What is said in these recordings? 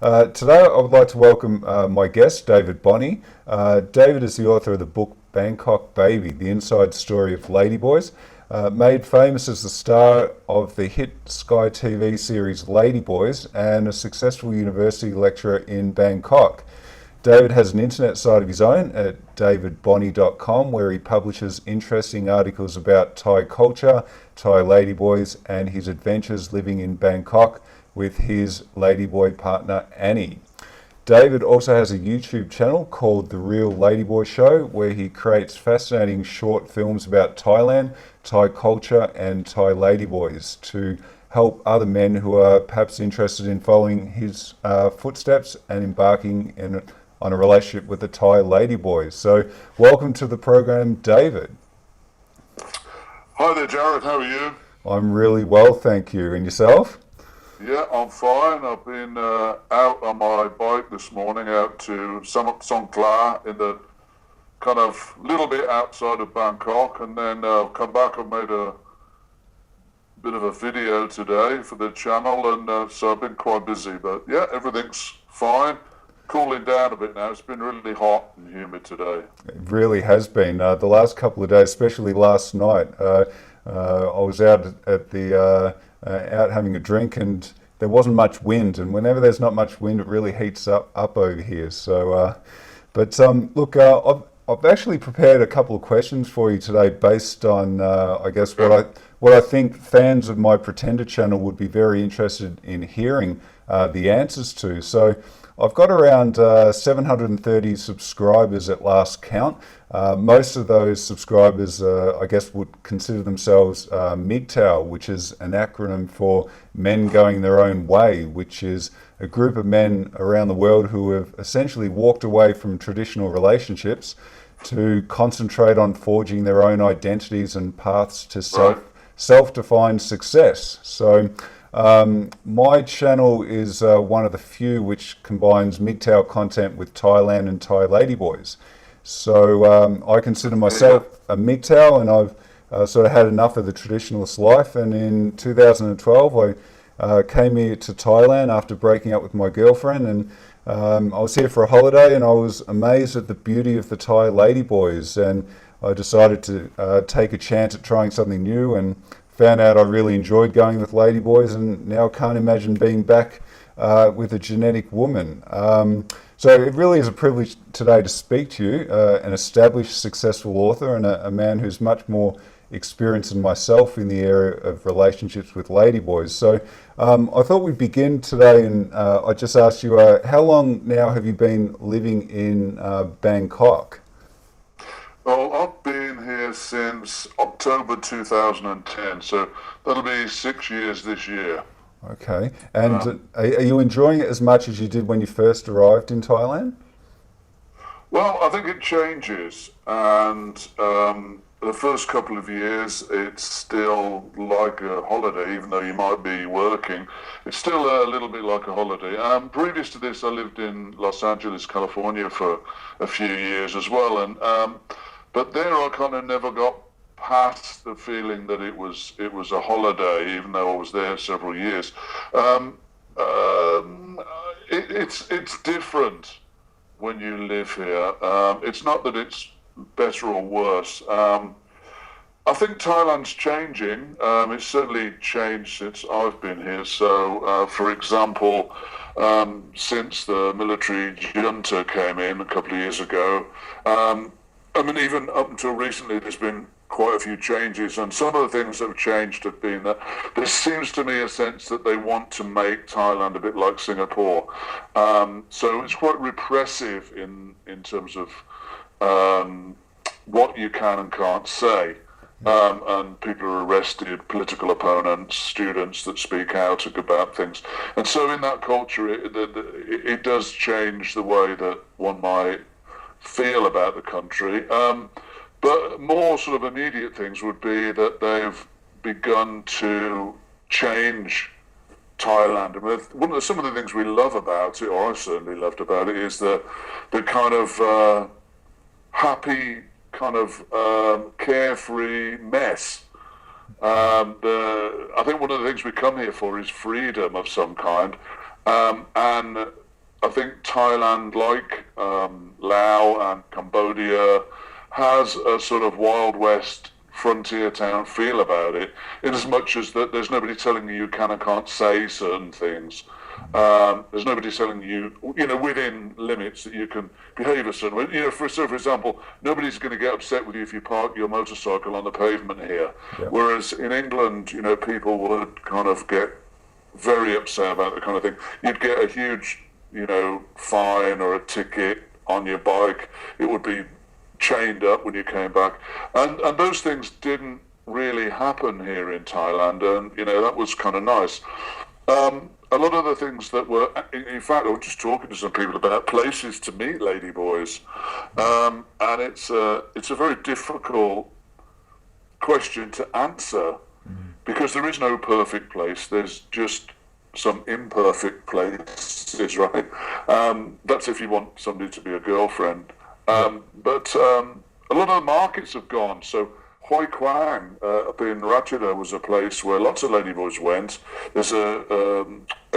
Today, I would like to welcome my guest, David Bonney. David is the author of the book Bangkok Baby, the Inside Story of Ladyboys. Made famous as the star of the hit Sky TV series Ladyboys and a successful university lecturer in Bangkok. David has an internet site of his own at davidbonney.com where he publishes interesting articles about Thai culture, Thai ladyboys, and his adventures living in Bangkok with his ladyboy partner Annie. David also has a YouTube channel called The Real Ladyboy Show where he creates fascinating short films about Thailand, Thai culture and Thai ladyboys to help other men who are perhaps interested in following his footsteps and embarking on a relationship with the Thai ladyboys. So welcome to the program, David. Hi there, Jarod. How are you? I'm really well, thank you. And yourself? Yeah, I'm fine. I've been out on my bike this morning, out to Songkhla in the kind of little bit outside of Bangkok, and then come back and made a bit of a video today for the channel, and so I've been quite busy. But yeah, everything's fine. Cooling down a bit now. It's been really hot and humid today. It really has been. The last couple of days, especially last night, I was out at the out having a drink, and there wasn't much wind. And whenever there's not much wind, it really heats up over here. So, look, I've actually prepared a couple of questions for you today, based on I guess what I think fans of my Pretender channel would be very interested in hearing the answers to. So, I've got around 730 subscribers at last count. Most of those subscribers, I guess, would consider themselves MGTOW, which is an acronym for Men Going Their Own Way, which is a group of men around the world who have essentially walked away from traditional relationships to concentrate on forging their own identities and paths to self-defined success. So, my channel is one of the few which combines MGTOW content with Thailand and Thai ladyboys. So I consider myself a MGTOW, and I've sort of had enough of the traditionalist life. And in 2012, I came here to Thailand after breaking up with my girlfriend, and I was here for a holiday, and I was amazed at the beauty of the Thai ladyboys, and I decided to take a chance at trying something new, and found out I really enjoyed going with ladyboys, and now can't imagine being back with a genetic woman. So it really is a privilege today to speak to you, an established, successful author, and a man who's much more experienced than myself in the area of relationships with ladyboys. So I thought we'd begin today, and I just asked you, how long now have you been living in Bangkok? Well, I've been here since October 2010, so that'll be 6 years this year. Okay. And are you enjoying it as much as you did when you first arrived in Thailand? Well, I think it changes, and the first couple of years, it's still like a holiday, even though you might be working. It's still a little bit like a holiday. Previous to this, I lived in Los Angeles, California for a few years as well, and but there I kind of never got past the feeling that it was a holiday, even though I was there several years. It's different when you live here. It's not that it's better or worse. I think Thailand's changing. It's certainly changed since I've been here. So, for example, since the military junta came in a couple of years ago, I mean, even up until recently, there's been quite a few changes, and some of the things that have changed have been that there seems to me a sense that they want to make Thailand a bit like Singapore. So it's quite repressive in terms of what you can and can't say. And people are arrested, political opponents, students that speak out about things. And so in that culture, it does change the way that one might feel about the country. But more sort of immediate things would be that they've begun to change Thailand. And some of the things we love about it, or I certainly loved about it, is the kind of happy, kind of carefree mess. I think one of the things we come here for is freedom of some kind. And I think Thailand, like Laos and Cambodia, has a sort of Wild West frontier town feel about it, in as much as that there's nobody telling you can and can't say certain things. There's nobody telling you, within limits that you can behave a certain way. For example, nobody's going to get upset with you if you park your motorcycle on the pavement here. Yeah. Whereas in England, people would kind of get very upset about that kind of thing. You'd get a huge, fine or a ticket on your bike. It would be chained up when you came back, and those things didn't really happen here in Thailand, and that was kind of nice. A lot of the things that were, in fact, I was just talking to some people about places to meet ladyboys, and it's a very difficult question to answer, because there is no perfect place. There's just some imperfect places, right? That's if you want somebody to be a girlfriend. But a lot of the markets have gone. So Hoi Kwang up in Ratcheda was a place where lots of ladyboys went. There's a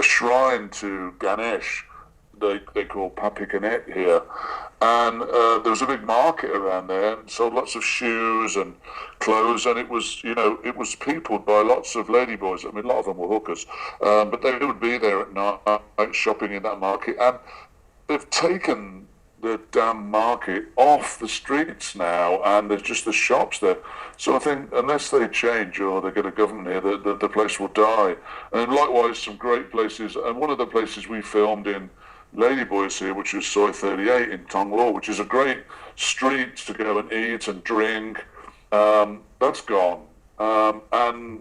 shrine to Ganesh, they call Papikanet here, and there was a big market around there, and sold lots of shoes and clothes, and it was peopled by lots of ladyboys. I mean, a lot of them were hookers, but they would be there at night shopping in that market, and they've taken the damn market off the streets now, and there's just the shops there. So I think unless they change or they get a government here, the place will die. And likewise, some great places, and one of the places we filmed in Ladyboys here, which is Soi 38 in Tong Lo, which is a great street to go and eat and drink, that's gone. And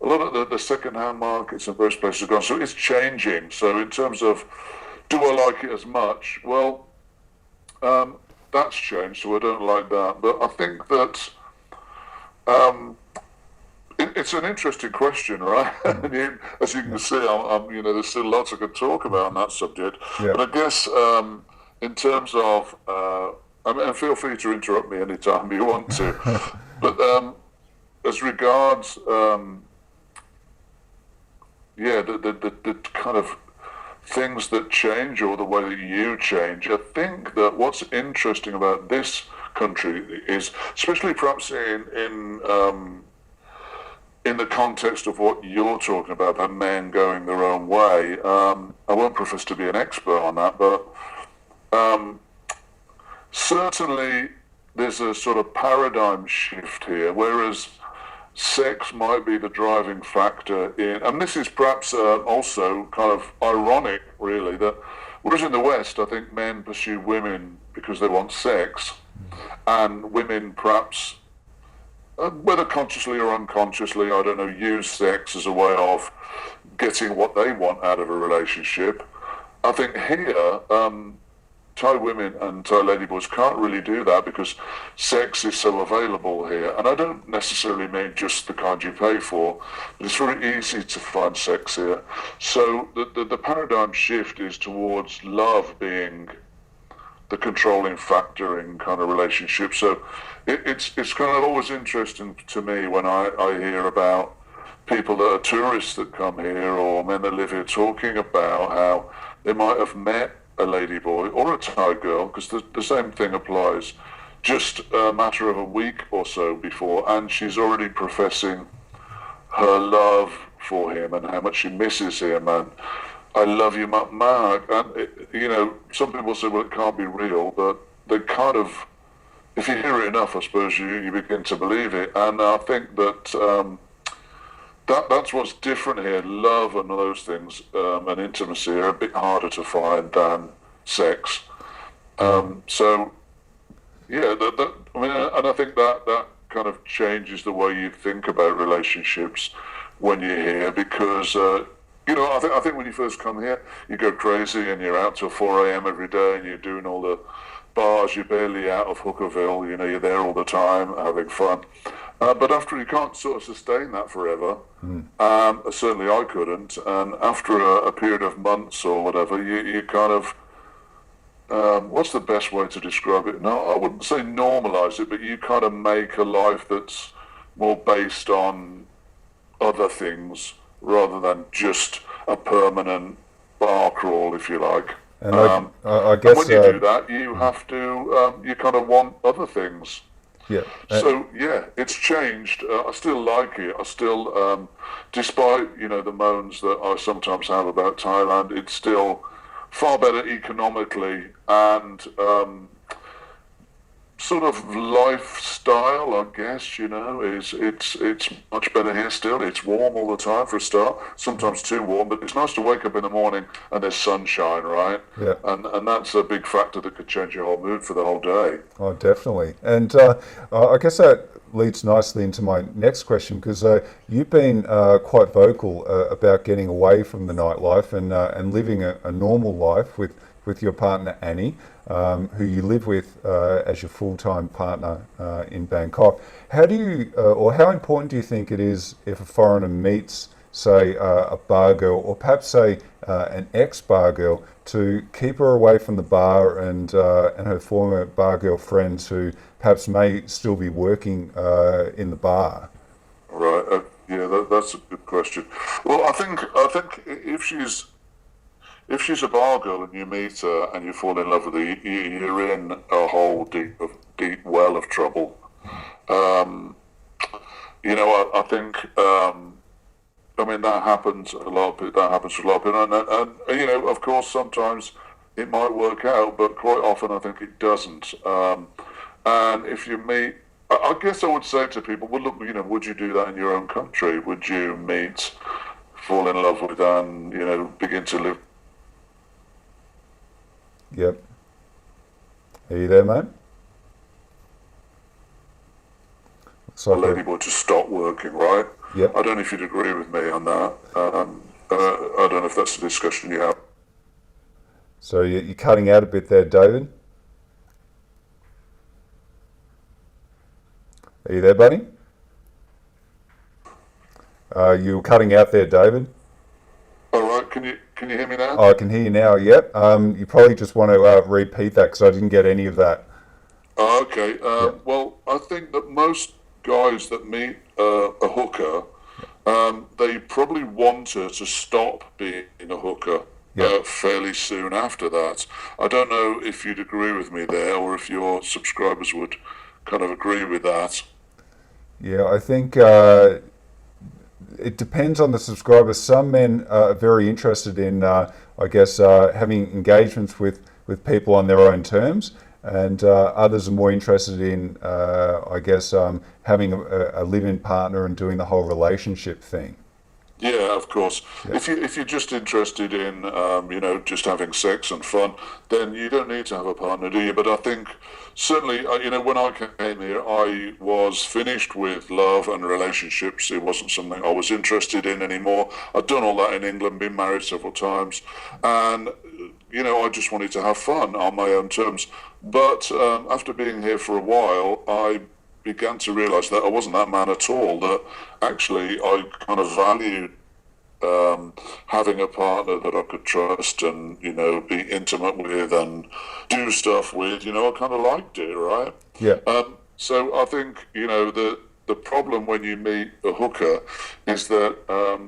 a lot of the second-hand markets in those places are gone. So it's changing. So in terms of, do I like it as much? Well, that's changed, so I don't like that. But I think that it's an interesting question, right? As you can see, there's still lots I could talk about on that subject. Yeah. But I guess in terms of, and feel free to interrupt me anytime you want to. But as regards, the kind of things that change, or the way that you change, I think that what's interesting about this country is, especially perhaps in the context of what you're talking about men going their own way. I won't profess to be an expert on that, but certainly there's a sort of paradigm shift here, whereas sex might be the driving factor in, and this is perhaps also kind of ironic, really, that whereas in the West, I think men pursue women because they want sex, and women perhaps, whether consciously or unconsciously, I don't know, use sex as a way of getting what they want out of a relationship. I think here, Thai women and Thai ladyboys can't really do that because sex is so available here. And I don't necessarily mean just the kind you pay for, but it's very easy to find sex here. So the paradigm shift is towards love being the controlling factor in kind of relationships. So it's kind of always interesting to me when I hear about people that are tourists that come here, or men that live here, talking about how they might have met a ladyboy or a Thai girl, because the same thing applies, just a matter of a week or so before, and she's already professing her love for him and how much she misses him, and I love you, Mark. And some people say, well, it can't be real, but they kind of, if you hear it enough, I suppose you begin to believe it. And I think that that's what's different here. Love and those things, and intimacy, are a bit harder to find than sex. So, yeah, and I think that kind of changes the way you think about relationships when you're here, because I think when you first come here, you go crazy and you're out till 4 a.m. every day, and you're doing all the bars. You're barely out of Hookerville. You're there all the time having fun. But after, you can't sort of sustain that forever. Certainly I couldn't. And after a period of months or whatever, you kind of, what's the best way to describe it? No, I wouldn't say normalize it, but you kind of make a life that's more based on other things rather than just a permanent bar crawl, if you like. And I And when guess, you do that, you have to, you kind of want other things. yeah, So yeah, it's changed. I still like it. I still, despite the moans that I sometimes have about Thailand, it's still far better economically and sort of lifestyle, I guess. Is it's much better here still. It's warm all the time for a start. Sometimes too warm, but it's nice to wake up in the morning and there's sunshine, right? yeah. And that's a big factor that could change your whole mood for the whole day. Oh, definitely. And I guess that leads nicely into my next question because you've been quite vocal about getting away from the nightlife and living a normal life with your partner Annie, who you live with as your full-time partner in Bangkok. How do you, or how important do you think it is if a foreigner meets, say, a bar girl, or perhaps say an ex-bar girl, to keep her away from the bar and her former bar girl friends who perhaps may still be working in the bar? Right. Yeah, that's a good question. Well, I think if she's a bar girl and you meet her and you fall in love with her, you're in a whole deep well of trouble. Um, I think. I mean, that happens a lot. That happens to a lot of people, and of course, sometimes it might work out, but quite often I think it doesn't. And if you meet, I guess I would say to people, well, look, would you do that in your own country? Would you meet, fall in love with, and begin to live Yep. Are you there, mate? Looks a like ladyboy to stop working, right? yep. I don't know if you'd agree with me on that. I don't know if that's a discussion you have. So you're cutting out a bit there, David. Are you there, buddy? You were cutting out there, David. All right, can you hear me now? Oh, I can hear you now. Yep. You probably just want to repeat that because I didn't get any of that. Oh, okay. Yep. Well, I think that most guys that meet a hooker, they probably want her to stop being a hooker Yep. fairly soon after that. I don't know if you'd agree with me there, or if your subscribers would kind of agree with that. Yeah, I think it depends on the subscriber. Some men are very interested in, I guess, having engagements with people on their own terms, and others are more interested in, I guess, having a live-in partner and doing the whole relationship thing. Yeah, of course. Yeah. If you're just interested in just having sex and fun, then you don't need to have a partner, do you? But I think certainly when I came here, I was finished with love and relationships. It wasn't something I was interested in anymore. I'd done all that in England, been married several times, and I just wanted to have fun on my own terms. But after being here for a while, I began to realise that I wasn't that man at all. That actually I kind of valued having a partner that I could trust and be intimate with and do stuff with. I kind of liked it, right? Yeah. So I think the problem when you meet a hooker is that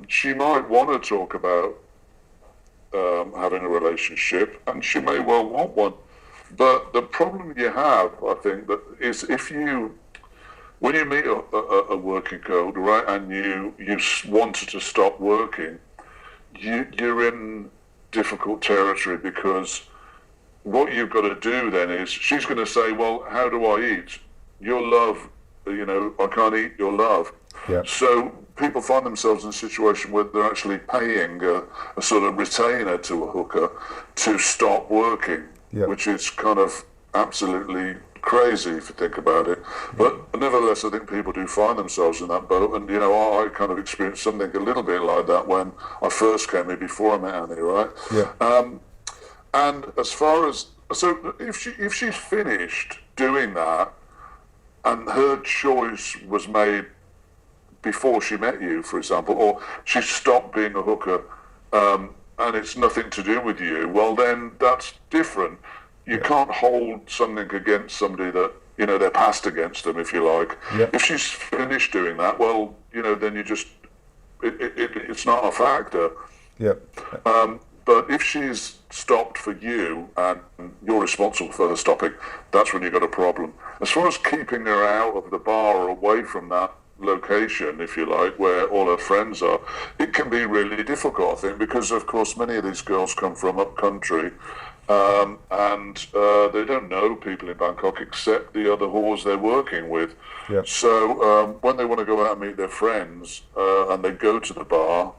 she might want to talk about having a relationship, and she may well want one. But the problem you have, I think, that is when you meet a working girl, right, and you wanted to stop working, you're in difficult territory, because what you've got to do then is, she's going to say, well, how do I eat? Your love, I can't eat your love. Yeah. So people find themselves in a situation where they're actually paying a sort of retainer to a hooker to stop working, Yeah. which is kind of absolutely crazy if you think about it. But nevertheless, I think people do find themselves in that boat, and I kind of experienced something a little bit like that when I first came here, before I met Annie, right? Yeah. And as far as, so if she's finished doing that, and her choice was made before she met you, for example, or she stopped being a hooker, and it's nothing to do with you, well, then that's different. You can't hold something against somebody that, they're passed against them, if you like. Yeah. If she's finished doing that, well, then you just, it's not a factor. Yeah. But if she's stopped for you and you're responsible for her stopping, that's when you've got a problem. As far as keeping her out of the bar or away from that location, if you like, where all her friends are, it can be really difficult, I think, because of course many of these girls come from up country, and they don't know people in Bangkok except the other whores they're working with. Yeah. So when they want to go out and meet their friends, and they go to the bar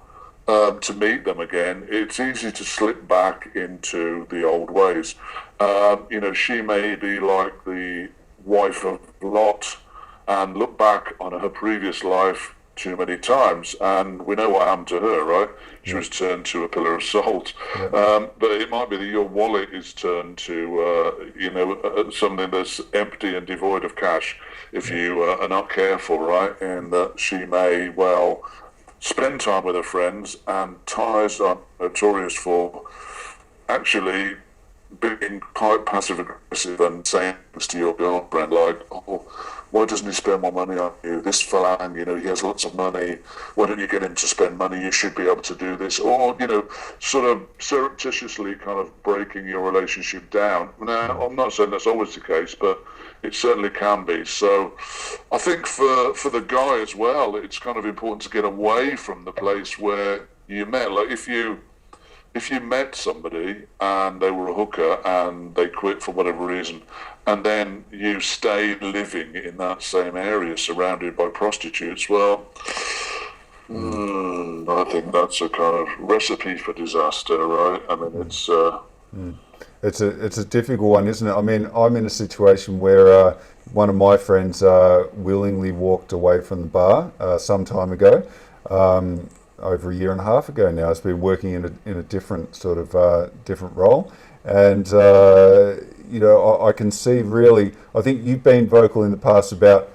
to meet them again, it's easy to slip back into the old ways. She may be like the wife of Lot and look back on her previous life too many times, and we know what happened to her, right? She was turned to a pillar of salt. But it might be that your wallet is turned to, something that's empty and devoid of cash if you are not careful, right? And that she may well spend time with her friends, and Thais are notorious for actually being quite passive aggressive and saying things to your girlfriend like, oh, why doesn't he spend more money on you? This fella, he has lots of money. Why don't you get him to spend money? You should be able to do this. Or, sort of surreptitiously kind of breaking your relationship down. Now, I'm not saying that's always the case, but it certainly can be. So I think for the guy as well, it's kind of important to get away from the place where you met. Like if you met somebody and they were a hooker and they quit for whatever reason, and then you stayed living in that same area surrounded by prostitutes, well, I think that's a kind of recipe for disaster, right? I mean, It's a difficult one, isn't it? I mean, I'm in a situation where one of my friends willingly walked away from the bar some time ago. Over a year and a half ago now. Has been working in a different sort of different role, and I can see really. I think you've been vocal in the past about,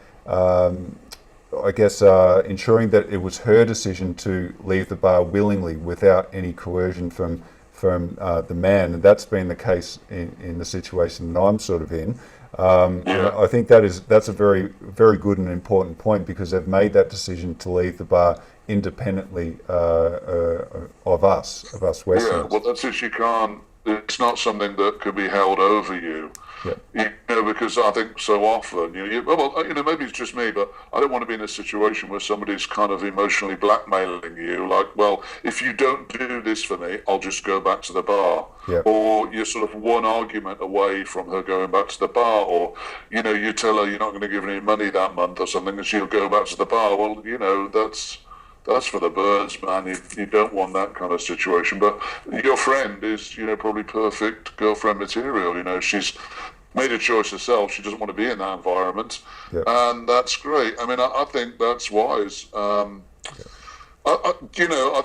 ensuring that it was her decision to leave the bar willingly without any coercion from the man, and that's been the case in the situation that I'm sort of in. I think that's a very, very good and important point, because they've made that decision to leave the bar independently of us Westerns. Yeah, well, that's it. You can't. It's not something that could be held over you. Yeah. Because I think so often, maybe it's just me, but I don't want to be in a situation where somebody's kind of emotionally blackmailing you, like, well, if you don't do this for me, I'll just go back to the bar. Yeah. Or you're sort of one argument away from her going back to the bar, or, you tell her you're not going to give her any money that month or something, and she'll go back to the bar. Well, that's for the birds, man. You don't want that kind of situation. But your friend is, probably perfect girlfriend material. She's made a choice herself. She doesn't want to be in that environment. Yeah. And that's great. I mean, I think that's wise. I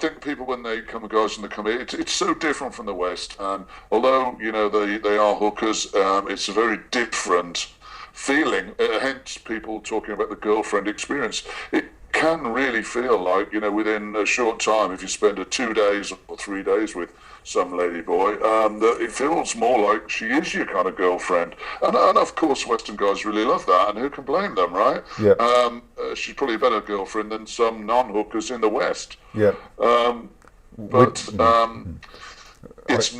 think people, when they come, guys, and they come here, it's so different from the West. And although, they are hookers, it's a very different feeling. Hence, people talking about the girlfriend experience. It can really feel like, within a short time, if you spend 2 days or 3 days with some ladyboy, that it feels more like she is your kind of girlfriend. And of course, Western guys really love that, and who can blame them, right? Yeah. She's probably a better girlfriend than some non-hookers in the West. Yeah. It's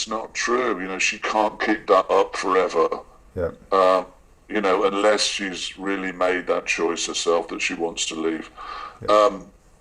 not true. She can't keep that up forever. Yeah. Unless she's really made that choice herself that she wants to leave.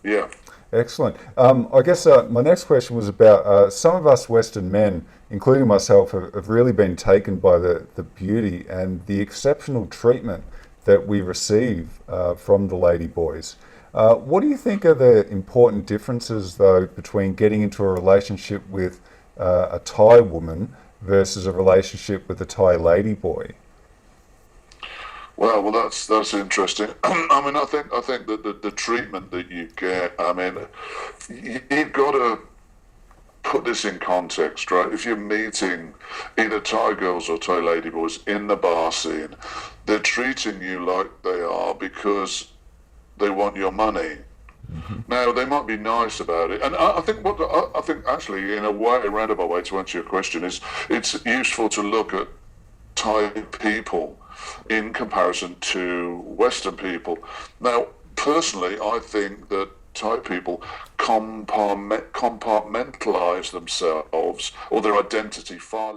Yeah. Excellent. I guess my next question was about some of us Western men, including myself, have really been taken by the beauty and the exceptional treatment that we receive from the Ladyboys. What do you think are the important differences, though, between getting into a relationship with a Thai woman versus a relationship with a Thai ladyboy? Well, that's interesting. I mean, I think that the treatment that you get, I mean, you've got to put this in context, right? If you're meeting either Thai girls or Thai ladyboys in the bar scene, they're treating you like they are because they want your money. Mm-hmm. Now, they might be nice about it, and I think actually, in a way, a roundabout way to answer your question is, it's useful to look at Thai people in comparison to Western people. Now, personally, I think that Thai people compartmentalize themselves or their identity far